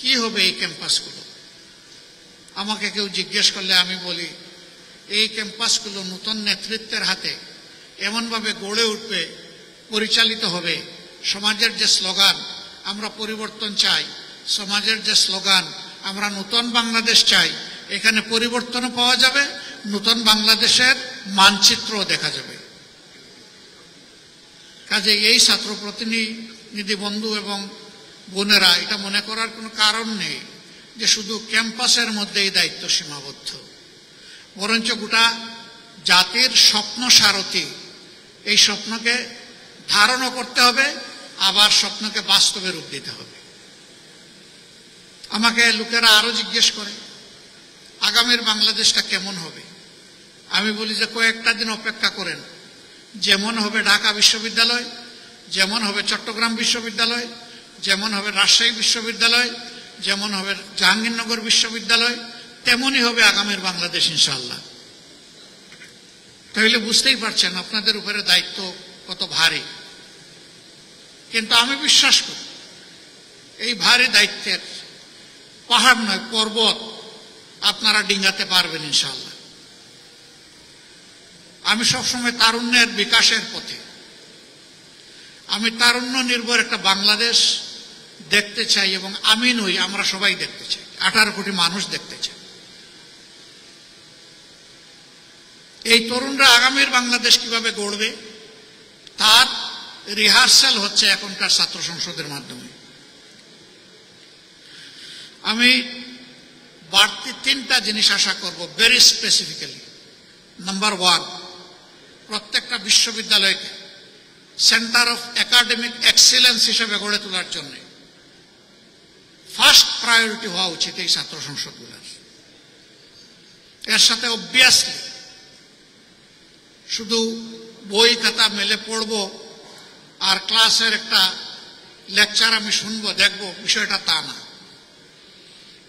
কি হবে এই ক্যাম্পাসগুলো? আমাকে কেউ জিজ্ঞেস করলে আমি বলি, এই ক্যাম্পাসগুলো নতুন নেতৃত্বের হাতে এমনভাবে গড়ে উঠবে, পরিচালিত হবে। সমাজের যে স্লোগান আমরা পরিবর্তন চাই, সমাজের যে স্লোগান আমরা নতুন বাংলাদেশ চাই, এখানে পরিবর্তনও পাওয়া যাবে, নতুন বাংলাদেশের মানচিত্রও দেখা যাবে। কাজে এই ছাত্র প্রতিনিধি বন্ধু এবং বোনেরা, এটা মনে করার কোনো কারণ নেই যে শুধু ক্যাম্পাসের মধ্যেই দায়িত্ব সীমাবদ্ধ, বরঞ্চ গোটা জাতির স্বপ্ন সারথি। এই স্বপ্নকে ধারণও করতে হবে, আবার স্বপ্নকে বাস্তবে রূপ দিতে হবে। আমাকে লোকেরা আরো জিজ্ঞেস করে আগামীর বাংলাদেশটা কেমন হবে। আমি বলি যে কয়েকটা দিন অপেক্ষা করেন, যেমন হবে ঢাকা বিশ্ববিদ্যালয়, যেমন হবে চট্টগ্রাম বিশ্ববিদ্যালয়, যেমন হবে রাজশাহী বিশ্ববিদ্যালয়, যেমন হবে জাহাঙ্গীরনগর বিশ্ববিদ্যালয়, তেমনই হবে আগামীর বাংলাদেশ ইনশাআল্লাহ। তাহলে বুঝতেই পারছেন আপনাদের উপরে দায়িত্ব কত ভারী। কিন্তু আমি বিশ্বাস করি এই ভারী দায়িত্বের পাহাড় নয়, পর্বত আপনারা ডিঙ্গাতে পারবেন ইনশাআল্লাহ। আমি সবসময় তারুণ্যের বিকাশের পথে, আমি তারুণ্য নির্ভর একটা বাংলাদেশ দেখতে চাই, এবং আমি নই, আমরা সবাই দেখতে চাই, 18 কোটি মানুষ দেখতে চাই। এই তরুণরা আগামীর বাংলাদেশ কিভাবে গড়বে তার রিহার্সাল হচ্ছে এখনকার ছাত্র সংসদের মাধ্যমে। আমি বাড়তি 3টা জিনিস আশা করব ভেরি স্পেসিফিক্যালি। নাম্বার 1, প্রত্যেকটা বিশ্ববিদ্যালয়কে সেন্টার অফ একাডেমিক এক্সিলেন্স হিসেবে গড়ে তোলার জন্য ফার্স্ট প্রায়োরিটি হওয়া উচিত এই ছাত্র সংসদগুলোর। এর সাথে অবভিয়াসলি শুধু বই খাতা মেলে পড়বো আর ক্লাসের একটা লেকচার আমি শুনবো দেখবো, বিষয়টা তা না।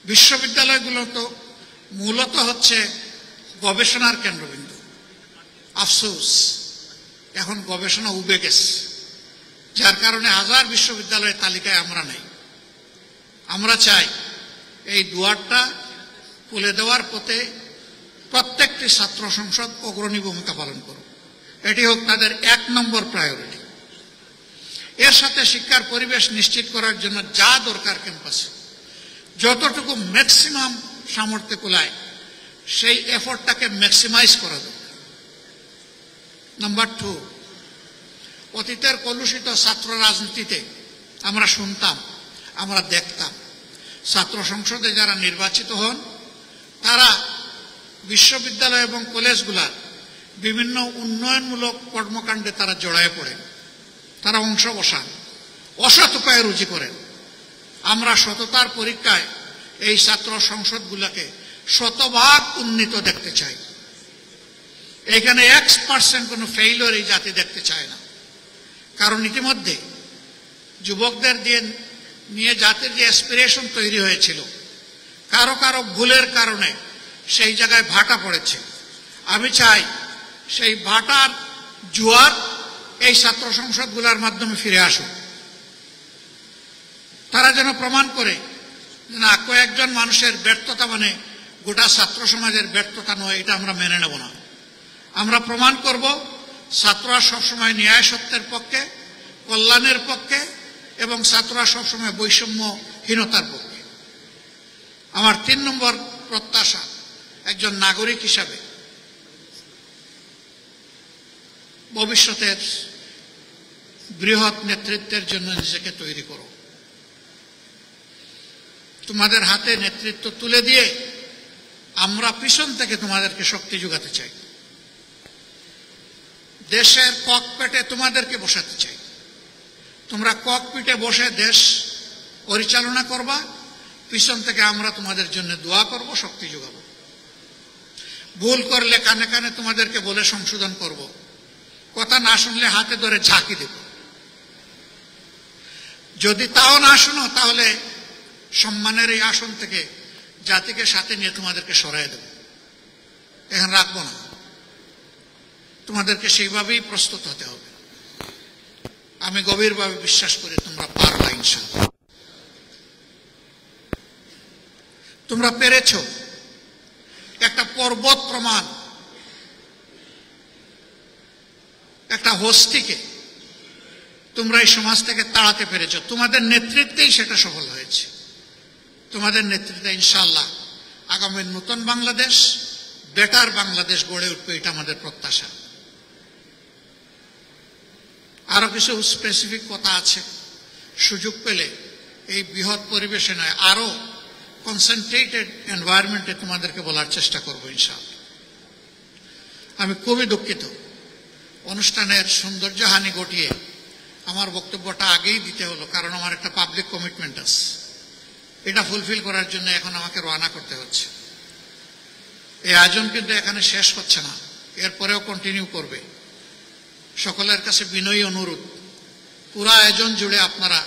বিশ্ববিদ্যালয়গুলো তো মূলত হচ্ছে গবেষণার কেন্দ্রবিন্দু। আফসোস এখন গবেষণা উবে গেছে, যার কারণে হাজার বিশ্ববিদ্যালয়ের তালিকায় আমরা নেই। আমরা চাই এই দুয়ারটা খুলে দেওয়ার পথে প্রত্যেকটি ছাত্র সংসদ অগ্রণী ভূমিকা পালন করুক। এটি হোক তাদের 1 নম্বর প্রায়োরিটি। এর সাথে শিক্ষার পরিবেশ নিশ্চিত করার জন্য যা দরকার ক্যাম্পাসে, যতটুকু ম্যাক্সিমাম সামর্থ্য কুলায় সেই এফোর্টটাকে ম্যাক্সিমাইজ করা দরকার। নাম্বার 2, অতীতের কলুষিত ছাত্র রাজনীতিতে আমরা শুনতাম, আমরা দেখতাম, ছাত্র সংসদে যারা নির্বাচিত হন তারা বিশ্ববিদ্যালয় এবং কলেজগুলার বিভিন্ন উন্নয়নমূলক কর্মকাণ্ডে তারা জড়ায় পড়েন, তারা অংশ বসান, অসৎ উপায়ে রুজি করেন। আমরা সততার পরীক্ষায় এই ছাত্র সংসদগুলোকে শতভাগ উন্নীত দেখতে চাই। এখানে 1% কোনো ফেইলিওর এই জাতি দেখতে চায় না। কারণ ইতিমধ্যে যুবকদের নিয়ে জাতির যে অ্যাসপিরেশন তৈরি হয়েছিল, কারো কারো ভুলের কারণে সেই জায়গায় ভাটা পড়েছে। আমি চাই সেই ভাটার জোয়ার এই ছাত্র সংসদগুলোর মাধ্যমে ফিরে আসুক। তারা যেন প্রমাণ করে না কয়েকজন মানুষের ব্যর্থতা মানে গোটা ছাত্র সমাজের ব্যর্থতা নয়, এটা আমরা মেনে নেব না। আমরা প্রমাণ করব ছাত্ররা সবসময় ন্যায় সত্যের পক্ষে, কল্যাণের পক্ষে, এবং ছাত্ররা সবসময় বৈষম্যহীনতার পক্ষে। আমার 3 নম্বর প্রত্যাশা, একজন নাগরিক হিসাবে ভবিষ্যতের বৃহৎ নেতৃত্বের জন্য নিজেকে তৈরি করো। তোমাদের হাতে নেতৃত্ব তুলে দিয়ে আমরা পিছন থেকে তোমাদেরকে শক্তি যোগাতে চাই। দেশের ককপিটে তোমাদেরকে বসাতে চাই। তোমরা ককপিটে বসে দেশ পরিচালনা করবা, পিছন থেকে আমরা তোমাদের জন্য দোয়া করব, শক্তি যোগাবো। ভুল করলে কানে কানে তোমাদেরকে বলে সংশোধন করব, কথা না শুনলে হাতে ধরে ঝাঁকি দেব। যদি তাও না শুনো তাহলে সম্মানের এই আসন থেকে জাতিকে সাথে নিয়ে তোমাদেরকে সরাই দেব, এখানে রাখবো না। তোমাদেরকে সেইভাবেই প্রস্তুত হতে হবে। আমি গভীরভাবে বিশ্বাস করি তোমরা পারবা ইনশাআল্লাহ। তোমরা পেরেছ। একটা পর্বত প্রমাণ একটা হস্তিকে তোমরা এই সমাজ থেকে তাড়াতে পেরেছ। তোমাদের নেতৃত্বেই সেটা সফল হয়েছে। তোমাদের নেতৃত্বে ইনশাআল্লাহ আগামী নতুন বাংলাদেশ, বেটার বাংলাদেশ গড়ে উঠবে, এটা আমাদের প্রত্যাশা। আরো কিছু স্পেসিফিক কথা আছে, সুযোগ পেলে এই বৃহৎ পরিবেশে নয়, আরো কনসেন্ট্রেটেড এনভায়রনমেন্টে তোমাদেরকে বলার চেষ্টা করবো ইনশাআল্লাহ। আমি খুবই দুঃখিত, অনুষ্ঠানের সৌন্দর্যহানি ঘটিয়ে আমার বক্তব্যটা আগেই দিতে হলো, কারণ আমার একটা পাবলিক কমিটমেন্ট আছে। এটা ফুলফিল করার জন্য এখন আমাকে রওনা করতে হচ্ছে। এই আয়োজন কিন্তু এখানে শেষ হচ্ছে না, এরপরেও কন্টিনিউ করবে। সকলের কাছে বিনয়ী অনুরোধ, পুরা আয়োজন জুড়ে আপনারা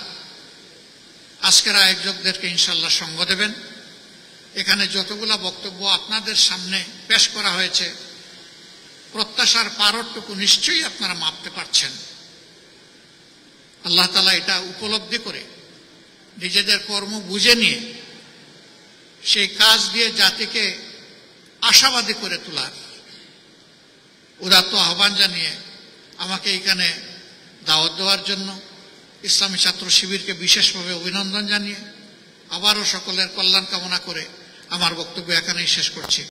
আজকের আয়োজকদেরকে ইনশাল্লাহ সঙ্গ দেবেন। এখানে যতগুলা বক্তব্য আপনাদের সামনে পেশ করা হয়েছে, প্রত্যাশার পারটুকু নিশ্চয়ই আপনারা মাপতে পারছেন। আল্লাহ তাআলা এটা উপলব্ধি করে নিজেদের কর্ম বুঝে নিয়ে সেই কাজ দিয়ে জাতিকে আশাবাদী করে তোলার উদাত্ত আহ্বান জানিয়ে আমাকে এখানে দাওয়াত দেওয়ার জন্য ইসলামী ছাত্র শিবিরকে বিশেষভাবে অভিনন্দন জানিয়ে আবারও সকলের কল্যাণ কামনা করে আমার বক্তব্য এখানেই শেষ করছি।